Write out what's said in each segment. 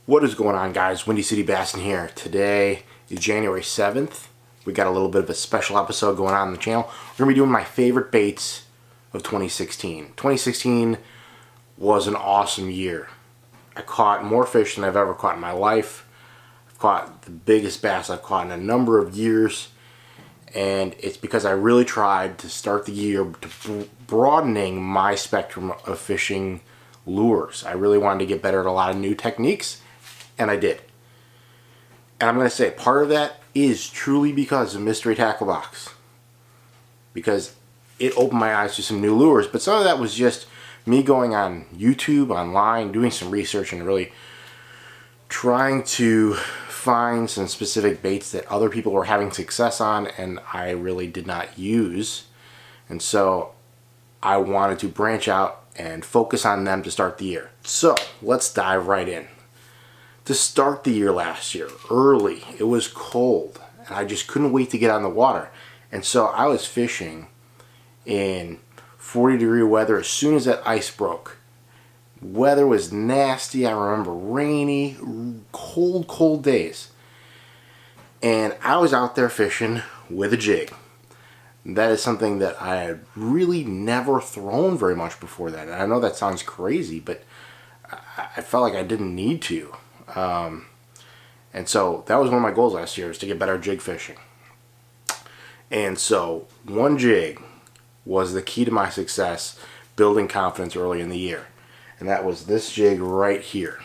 What is going on, guys? WindyCityBassin here. Today is January 7th. We got a little bit of a special episode going on the channel. We're going to be doing my favorite baits of 2016. 2016 was an awesome year. I caught more fish than I've ever caught in my life. I've caught the biggest bass I've caught in a number of years. And it's because I really tried to start the year to broadening my spectrum of fishing lures. I really wanted to get better at a lot of new techniques. And I did. And I'm going to say part of that is truly because of Mystery Tackle Box. Because it opened my eyes to some new lures. But some of that was just me going on YouTube, online, doing some research and really trying to find some specific baits that other people were having success on and I really did not use. And so I wanted to branch out and focus on them to start the year. So let's dive right in. To start the year last year, early, it was cold, and I just couldn't wait to get on the water. And so I was fishing in 40-degree weather as soon as that ice broke. Weather was nasty. I remember rainy, cold days. And I was out there fishing with a jig. That is something that I had really never thrown very much before that. And I know that sounds crazy, but I felt like I didn't need to. And so that was one of my goals last year, is to get better at jig fishing. And so one jig was the key to my success, building confidence early in the year. And that was this jig right here.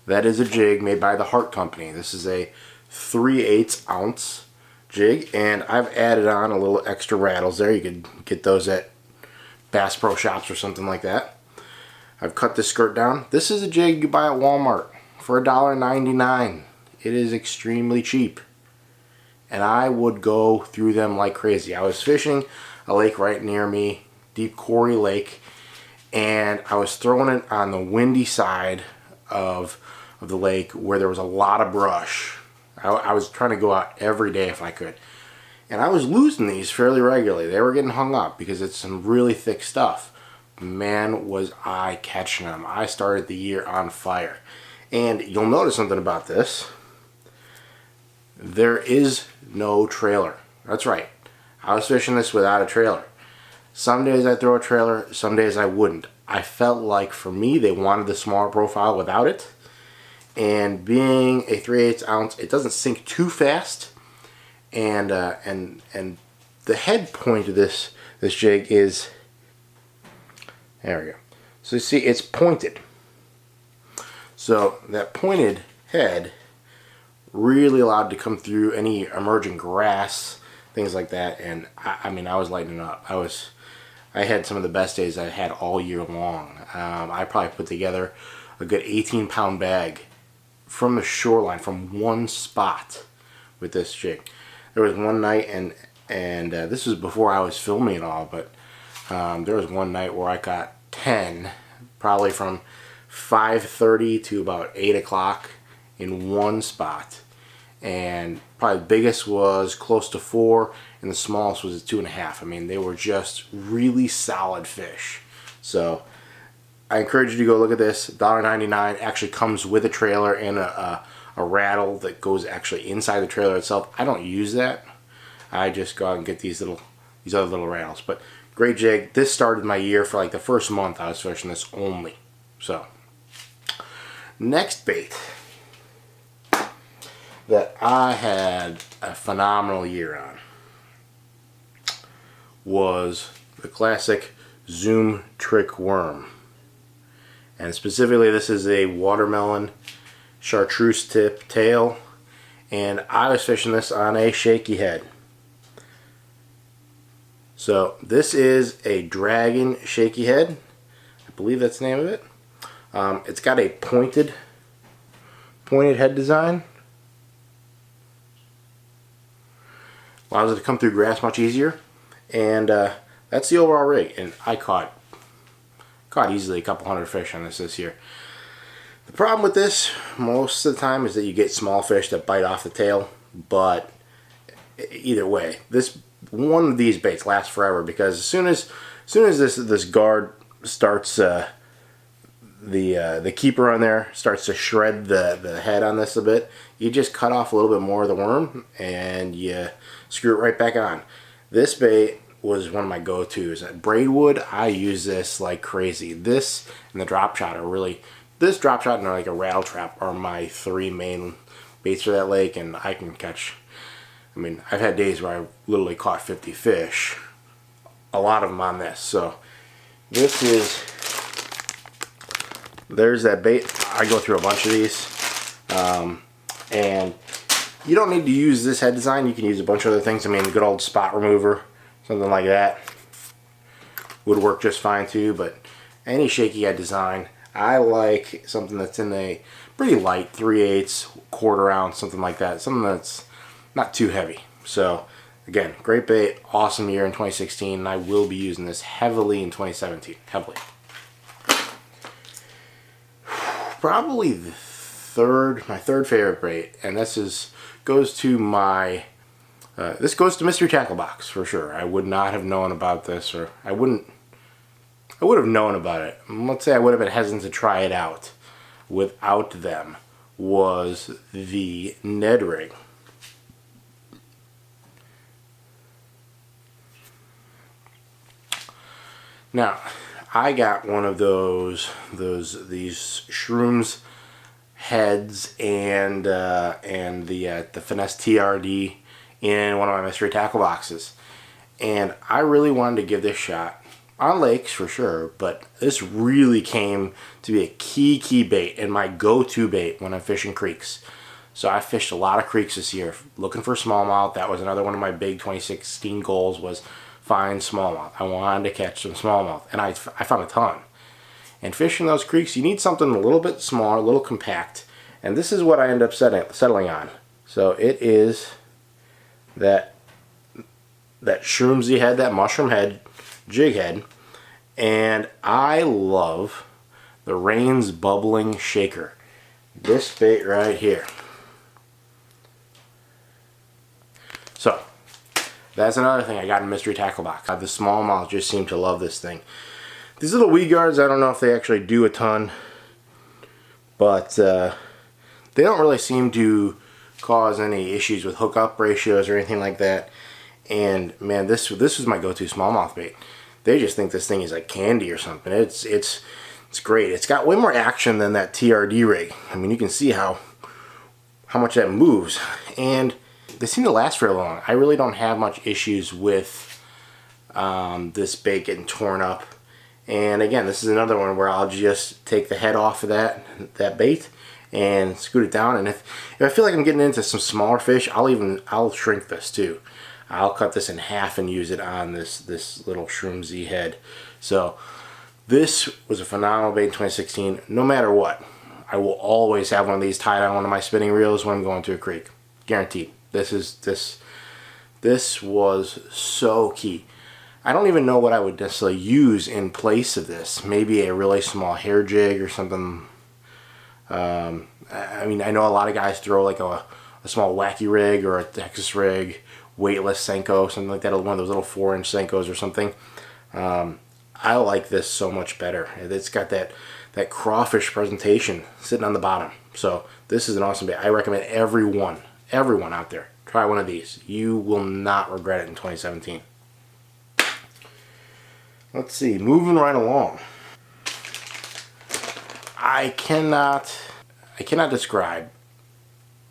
That is a jig made by the Heart Company. This is a 3/8 ounce jig, and I've added on a little extra rattles there. You could get those at Bass Pro Shops or something like that. I've cut this skirt down. This is a jig you buy at Walmart for $1.99. It is extremely cheap. And I would go through them like crazy. I was fishing a lake right near me, Deep Quarry Lake, and I was throwing it on the windy side of the lake where there was a lot of brush. I was trying to go out every day if I could. And I was losing these fairly regularly. They were getting hung up because it's some really thick stuff. Man, was I catching them. I started the year on fire. And you'll notice something about this. There is no trailer. That's right. I was fishing this without a trailer. Some days I'd throw a trailer, some days I wouldn't. I felt like for me they wanted the smaller profile without it. And being a 3/8 ounce, it doesn't sink too fast. And the head point of this jig is, there we go. So you see, it's pointed. So that pointed head really allowed to come through any emerging grass, things like that. And I mean, I was lighting up. I had some of the best days I had all year long. I probably put together a good 18-pound bag from the shoreline, from one spot with this jig. There was one night, and this was before I was filming it all, but there was one night where I got 10, probably from 5:30 to about 8 o'clock in one spot. And probably the biggest was close to 4, and the smallest was 2.5. I mean, they were just really solid fish. So I encourage you to go look at this. $1.99 actually comes with a trailer and a rattle that goes actually inside the trailer itself. I don't use that. I just go out and get these other little rattles. But great jig. This started my year. For like the first month I was fishing this only. So next bait that I had a phenomenal year on was the classic Zoom Trick Worm. And specifically, this is a watermelon chartreuse tip tail, and I was fishing this on a shaky head. So this is a dragon shaky head. I believe that's the name of it. It's got a pointed head design. Allows it to come through grass much easier. And that's the overall rig. And I caught easily a couple hundred fish on this year. The problem with this most of the time is that you get small fish that bite off the tail, but either way, one of these baits lasts forever, because as soon as this guard starts the keeper on there starts to shred the head on this a bit, you just cut off a little bit more of the worm and you screw it right back on. This bait was one of my go-tos. At Braidwood, I use this like crazy. This and the drop shot are really, this drop shot and like a rattle trap are my three main baits for that lake, and I can catch, I mean, I've had days where I literally caught 50 fish, a lot of them on this. So this is, there's that bait. I go through a bunch of these, and you don't need to use this head design. You can use a bunch of other things. I mean, the good old spot remover, something like that would work just fine too, but any shaky head design, I like something that's in a pretty light 3/8, quarter ounce, something like that, something that's not too heavy. So again, great bait, awesome year in 2016, and I will be using this heavily in 2017, heavily. Probably the my third favorite bait, and this goes to my this goes to Mystery Tackle Box for sure. I would not have known about this, or I would have known about it. Let's say I would have been hesitant to try it out without them, was the Ned rig. Now, I got one of these Shrooms heads and the Finesse TRD in one of my mystery tackle boxes, and I really wanted to give this a shot on lakes for sure, but this really came to be a key bait and my go-to bait when I'm fishing creeks. So I fished a lot of creeks this year looking for smallmouth. That was another one of my big 2016 goals, was find smallmouth. I wanted to catch some smallmouth, and I found a ton. And fishing those creeks, you need something a little bit smaller, a little compact, and this is what I end up settling on. So it is that shroomsy head, that mushroom head, jig head, and I love the Rain's Bubbling Shaker. This bait right here. So that's another thing I got in Mystery Tackle Box. The smallmouth just seem to love this thing. These little weed guards, I don't know if they actually do a ton, but they don't really seem to cause any issues with hookup ratios or anything like that. And man, this was my go-to smallmouth bait. They just think this thing is like candy or something. It's great. It's got way more action than that TRD rig. I mean, you can see how much that moves, and they seem to last for long. I really don't have much issues with this bait getting torn up. And again, this is another one where I'll just take the head off of that bait and scoot it down. And if I feel like I'm getting into some smaller fish, I'll shrink this too. I'll cut this in half and use it on this little shroomsy head. So this was a phenomenal bait in 2016. No matter what, I will always have one of these tied on one of my spinning reels when I'm going to a creek. Guaranteed. This was so key. I don't even know what I would necessarily use in place of this. Maybe a really small hair jig or something. I mean, I know a lot of guys throw like a small wacky rig or a Texas rig, weightless Senko, something like that, one of those little 4-inch Senkos or something. I like this so much better. It's got that crawfish presentation sitting on the bottom. So this is an awesome bait. I recommend everyone out there, try one of these. You will not regret it in 2017. Let's see, moving right along. I cannot describe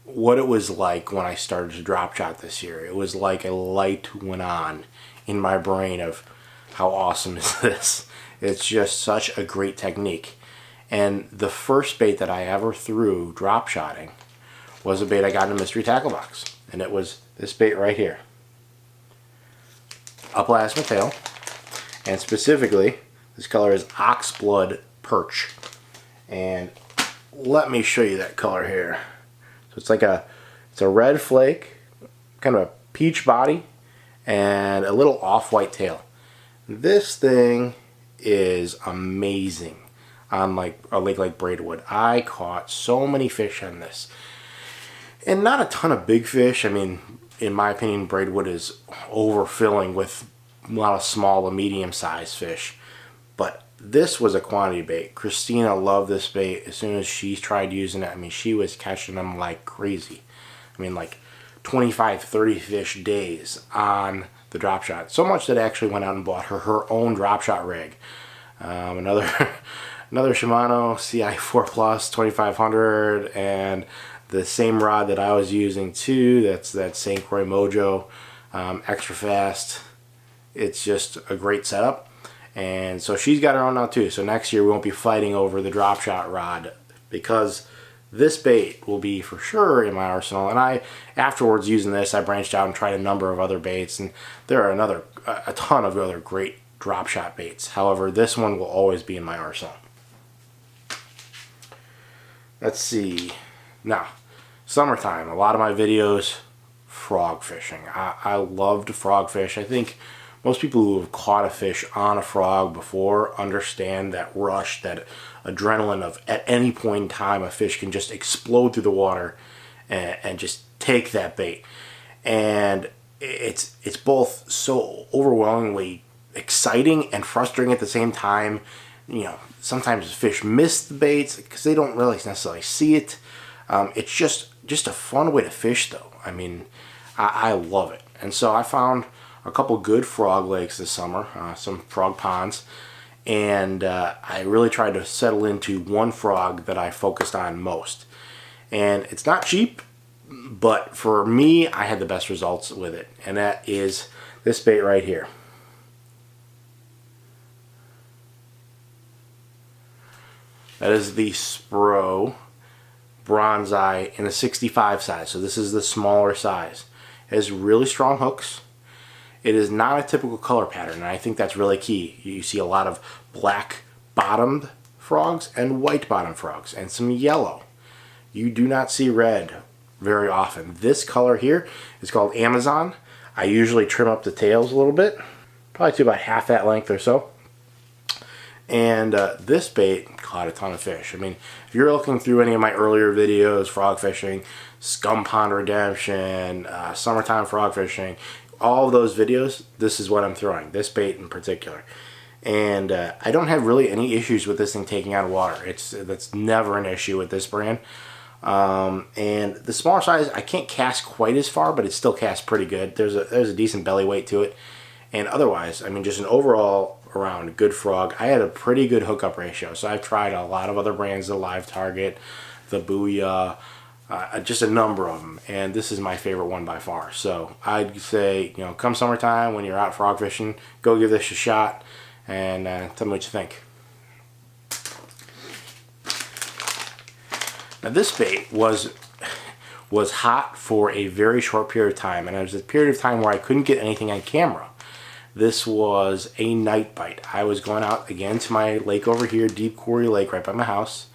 what it was like when I started to drop shot this year. It was like a light went on in my brain of how awesome is this. It's just such a great technique. And the first bait that I ever threw drop shotting was a bait I got in a mystery tackle box. And it was this bait right here. A plasma tail. And specifically, this color is Oxblood Perch. And let me show you that color here. So it's like it's a red flake, kind of a peach body, and a little off-white tail. This thing is amazing on like a lake like Braidwood. I caught so many fish on this. And not a ton of big fish. I mean, in my opinion, Braidwood is overfilling with a lot of small and medium-sized fish. But this was a quantity bait. Christina loved this bait. As soon as she tried using it, I mean, she was catching them like crazy. I mean, like 25, 30 fish days on the drop shot. So much that I actually went out and bought her own drop shot rig. Another another Shimano CI4 Plus 2500, and the same rod that I was using too. That's that St. Croix Mojo extra fast. It's just a great setup. And so she's got her own now too. So next year we won't be fighting over the drop shot rod, because this bait will be for sure in my arsenal. And I, afterwards using this, I branched out and tried a number of other baits, and there are a ton of other great drop shot baits. However, this one will always be in my arsenal. Let's see. Now, summertime, a lot of my videos, frog fishing. I love to frog fish. I think most people who have caught a fish on a frog before understand that rush, that adrenaline of at any point in time a fish can just explode through the water and just take that bait. And it's both so overwhelmingly exciting and frustrating at the same time. You know, sometimes fish miss the baits because they don't really necessarily see it. It's just a fun way to fish, though. I mean, I love it. And so I found a couple good frog lakes this summer, some frog ponds, and I really tried to settle into one frog that I focused on most. And it's not cheap, but for me, I had the best results with it, and that is this bait right here. That is the Spro Bronzeye in the 65 size. So this is the smaller size. It has really strong hooks. It is not a typical color pattern, and I think that's really key. You see a lot of black bottomed frogs and white bottomed frogs, and some yellow. You do not see red very often. This color here is called Amazon. I usually trim up the tails a little bit, probably to about half that length or so. And this bait caught a ton of fish. I mean, if you're looking through any of my earlier videos, frog fishing, Scum Pond Redemption, summertime frog fishing, all of those videos, this is what I'm throwing, this bait in particular. And I don't have really any issues with this thing taking on water. That's never an issue with this brand. And the smaller size, I can't cast quite as far, but it still casts pretty good. There's a decent belly weight to it. And otherwise, I mean, just an overall around good frog. I had a pretty good hookup ratio. So I've tried a lot of other brands, the Live Target, the Booyah, just a number of them, and this is my favorite one by far. So I'd say, you know, come summertime when you're out frog fishing, go give this a shot, and tell me what you think. Now this bait was hot for a very short period of time, and it was a period of time where I couldn't get anything on camera. This was a night bite. I was going out again to my lake over here, Deep Quarry Lake, right by my house.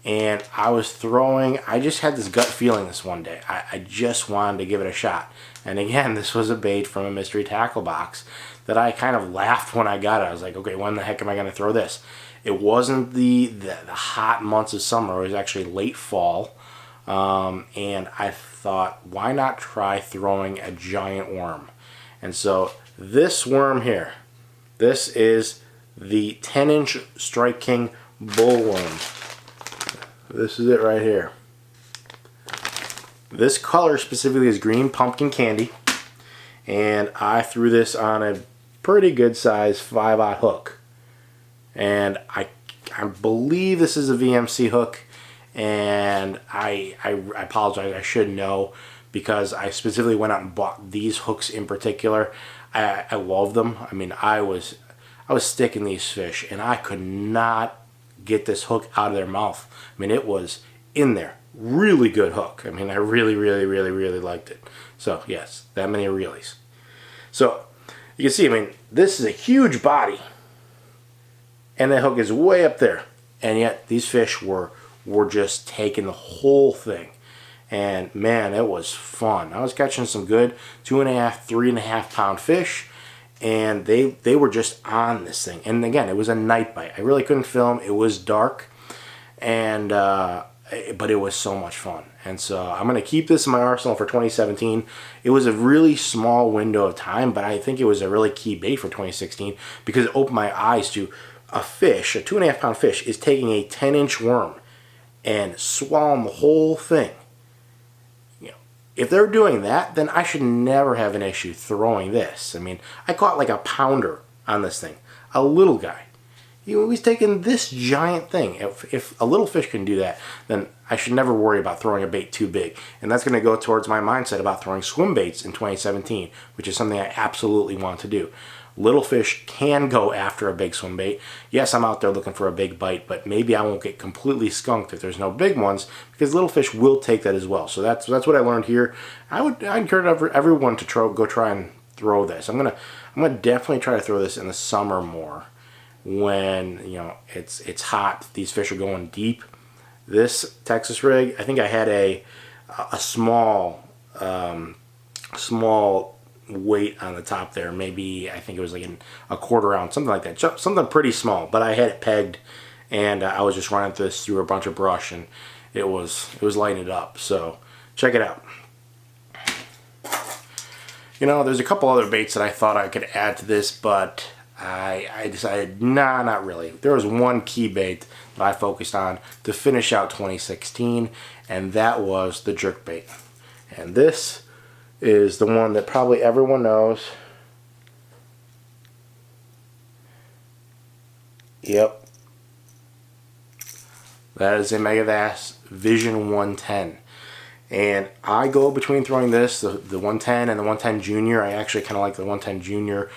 And I was throwing, I just had this gut feeling this one day. I just wanted to give it a shot. And again, this was a bait from a mystery tackle box that I kind of laughed when I got it. I was like, okay, when the heck am I going to throw this? It wasn't the hot months of summer. It was actually late fall. And I thought, why not try throwing a giant worm? And so this worm here, this is the 10-inch Strike King bullworm. This is it right here. This color specifically is green pumpkin candy, and I threw this on a pretty good size 5/0 hook, and I believe this is a VMC hook, and I apologize, I should know, because I specifically went out and bought these hooks in particular. I love them. I mean, I was sticking these fish, and I could not get this hook out of their mouth. I mean, it was in there. Really good hook. I mean, I really liked it. So, yes, that many reelies. So, you can see, I mean, this is a huge body, and the hook is way up there. And yet, these fish were just taking the whole thing. And, man, it was fun. I was catching some good 2.5, 3.5 pound fish, and they were just on this thing. And again, it was a night bite. I really couldn't film. It was dark, and but it was so much fun. And so I'm going to keep this in my arsenal for 2017. It was a really small window of time, but I think it was a really key bait for 2016 because it opened my eyes to a fish, a 2.5 pound fish, is taking a 10-inch worm and swallowing the whole thing. You know, if they're doing that, then I should never have an issue throwing this. I mean, I caught like a pounder on this thing, a little guy. He was taking this giant thing. If a little fish can do that, then I should never worry about throwing a bait too big. And that's going to go towards my mindset about throwing swim baits in 2017, which is something I absolutely want to do. Little fish can go after a big swim bait. Yes, I'm out there looking for a big bite, but maybe I won't get completely skunked if there's no big ones, because little fish will take that as well. So that's what I learned here. I encourage everyone to go try and throw this. I'm gonna definitely try to throw this in the summer more, when it's hot. These fish are going deep. This Texas rig, I think I had a small weight on the top there. Maybe I think it was like a quarter ounce, something like that, something pretty small. But I had it pegged, and I was just running this through a bunch of brush, and it was lighting it up. So check it out. There's a couple other baits that I thought I could add to this, but I decided, nah, not really. There was one key bait that I focused on to finish out 2016, and that was the jerkbait. And this is the one that probably everyone knows. Yep. That is a Megavision 110. And I go between throwing this, the 110 and the 110 Junior. I actually kind of like the 110 Junior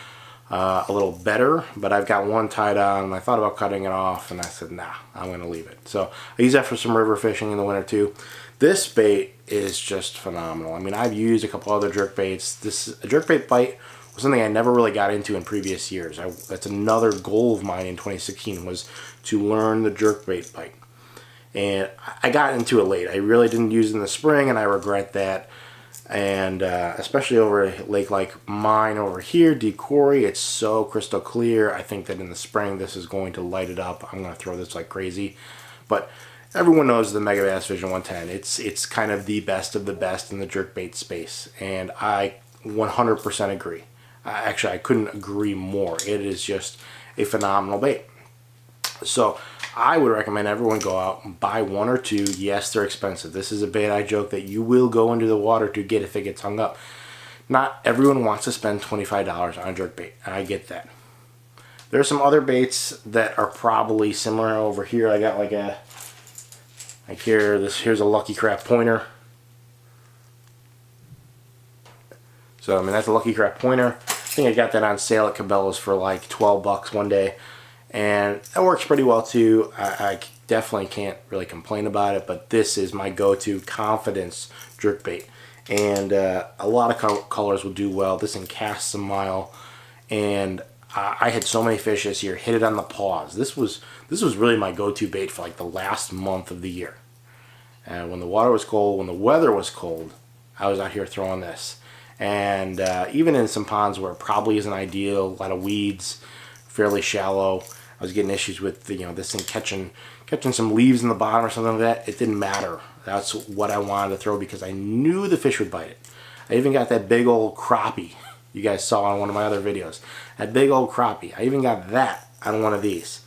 a little better, but I've got one tied on. I thought about cutting it off, and I said, nah, I'm going to leave it. So I use that for some river fishing in the winter too. This bait is just phenomenal. I mean, I've used a couple other jerk baits. A jerkbait bite was something I never really got into in previous years. That's another goal of mine in 2016, was to learn the jerkbait bite. And I got into it late. I really didn't use it in the spring, and I regret that. And especially over a lake like mine over here, Deep Quarry, it's so crystal clear. I think that in the spring this is going to light it up. I'm going to throw this like crazy. But everyone knows the Megavision 110. It's kind of the best of the best in the jerkbait space, and I 100% agree. Actually, I couldn't agree more. It is just a phenomenal bait. So I would recommend everyone go out and buy one or two. Yes, they're expensive. This is a bait I joke that you will go into the water to get if it gets hung up. Not everyone wants to spend $25 on a jerkbait, and I get that. There are some other baits that are probably similar over here. I got here's a Lucky Crap pointer. So I mean, that's a Lucky Crap pointer. I think I got that on sale at Cabela's for like 12 bucks one day. And that works pretty well too. I definitely can't really complain about it, but this is my go-to confidence jerkbait. And a lot of colors will do well. This one casts a mile, and I had so many fish this year hit it on the paws. This was really my go-to bait for like the last month of the year. And when the water was cold, when the weather was cold, I was out here throwing this. And even in some ponds where it probably isn't ideal, a lot of weeds, fairly shallow, I was getting issues with this thing catching some leaves in the bottom or something like that. It didn't matter. That's what I wanted to throw because I knew the fish would bite it. I even got that big old crappie you guys saw on one of my other videos. That big old crappie. I even got that on one of these.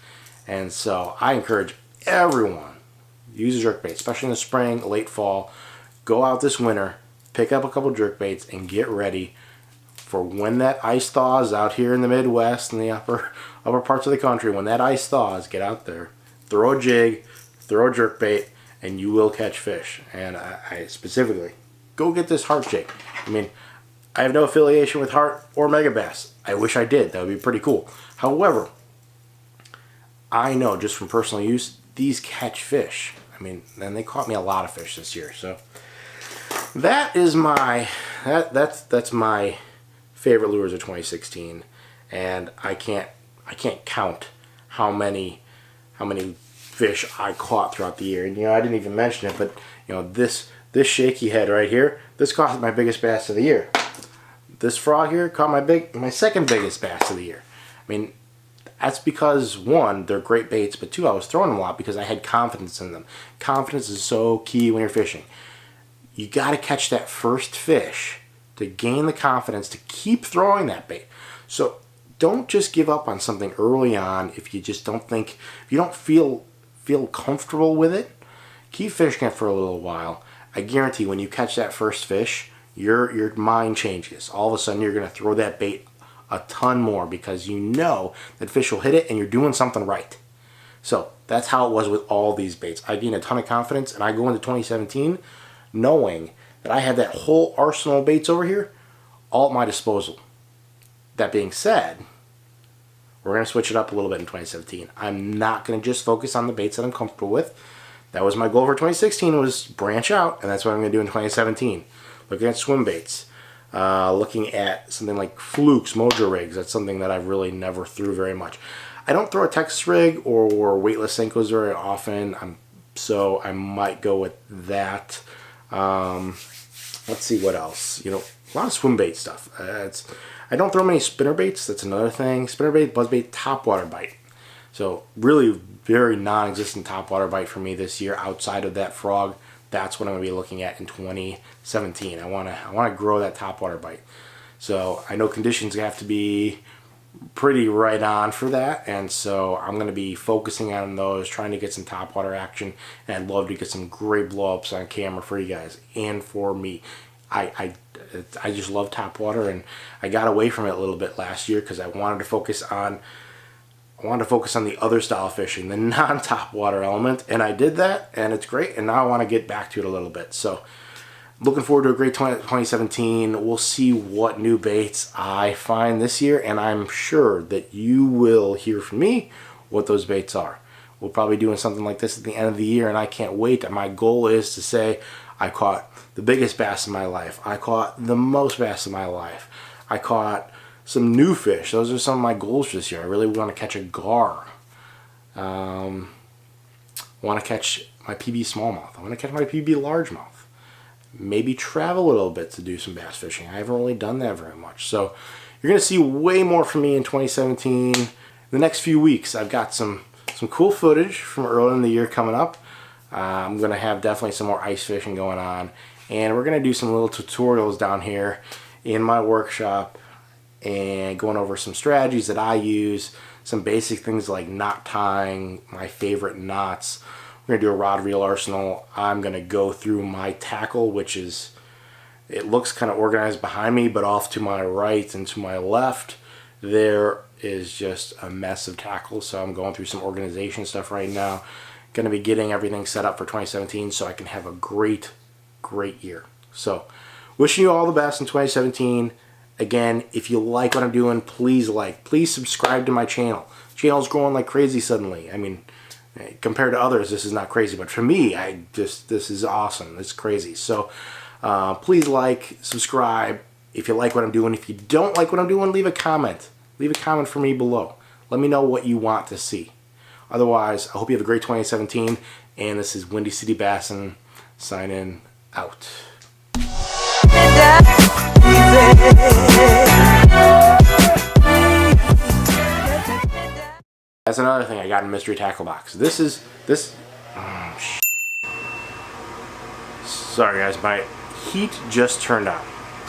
And so I encourage everyone, use a jerkbait, especially in the spring, late fall. Go out this winter, pick up a couple jerkbaits, and get ready for when that ice thaws out here in the Midwest and the upper parts of the country. When that ice thaws, get out there, throw a jig, throw a jerkbait, and you will catch fish. And I specifically, go get this Heart jig. I mean, I have no affiliation with Heart or Megabass. I wish I did. That would be pretty cool. However, I know just from personal use, these catch fish. I mean, and they caught me a lot of fish this year. So that is that's my favorite lures of 2016, and I can't count how many fish I caught throughout the year. And I didn't even mention it, but this shaky head right here, this caught my biggest bass of the year. This frog here caught my second biggest bass of the year. I mean, that's because one, they're great baits, but two, I was throwing them a lot because I had confidence in them. Confidence is so key when you're fishing. You got to catch that first fish to gain the confidence to keep throwing that bait. So don't just give up on something early on if you just don't think, if you don't feel comfortable with it. Keep fishing it for a little while. I guarantee when you catch that first fish, your mind changes. All of a sudden you're going to throw that bait a ton more because you know that fish will hit it and you're doing something right. So that's how it was with all these baits. I gained a ton of confidence, and I go into 2017 knowing that I had that whole arsenal of baits over here all at my disposal. That being said, we're going to switch it up a little bit in 2017. I'm not going to just focus on the baits that I'm comfortable with. That was my goal for 2016, was branch out, and that's what I'm going to do in 2017. Looking at swim baits, looking at something like flukes, mojo rigs. That's something that I've really never threw very much. I don't throw a Texas rig or weightless Senkos very often, so I might go with that. Let's see what else. You know, a lot of swim bait stuff. I don't throw many spinner baits. That's another thing. Spinner bait, buzz bait, topwater bite. So really very non-existent topwater bite for me this year outside of that frog. That's what I'm going to be looking at in 2017. I want to grow that topwater bite. So I know conditions have to be pretty right on for that, and so I'm going to be focusing on those, trying to get some topwater action, and I'd love to get some great blow-ups on camera for you guys and for me. I just love topwater, and I got away from it a little bit last year because I wanted to focus on the other style of fishing, the non-topwater element, and I did that, and it's great, and now I want to get back to it a little bit. So looking forward to a great 2017. We'll see what new baits I find this year, and I'm sure that you will hear from me what those baits are. We'll probably be doing something like this at the end of the year, and I can't wait. My goal is to say I caught the biggest bass in my life. I caught the most bass in my life. I caught some new fish. Those are some of my goals this year. I really want to catch a gar. I want to catch my PB smallmouth. I want to catch my PB largemouth. Maybe travel a little bit to do some bass fishing. I haven't really done that very much. So you're going to see way more from me in 2017. The next few weeks, I've got some cool footage from earlier in the year coming up. I'm going to have definitely some more ice fishing going on. And we're going to do some little tutorials down here in my workshop and going over some strategies that I use, some basic things like knot tying, my favorite knots. We're going to do a rod reel arsenal. I'm going to go through my tackle, which is, it looks kind of organized behind me, but off to my right and to my left, there is just a mess of tackle. So I'm going through some organization stuff right now. Going to be getting everything set up for 2017 so I can have a great year. So wishing you all the best in 2017. Again, if you like what I'm doing, please subscribe to my channel. Channel's growing like crazy suddenly. I mean, compared to others, this is not crazy, but for me, this is awesome. It's crazy. So please subscribe if you like what I'm doing. If you don't like what I'm doing, leave a comment. Leave a comment for me below. Let me know what you want to see. Otherwise, I hope you have a great 2017, and this is WindyCityBassin signing out. That's another thing I got in a mystery tackle box. Sorry guys, my heat just turned on.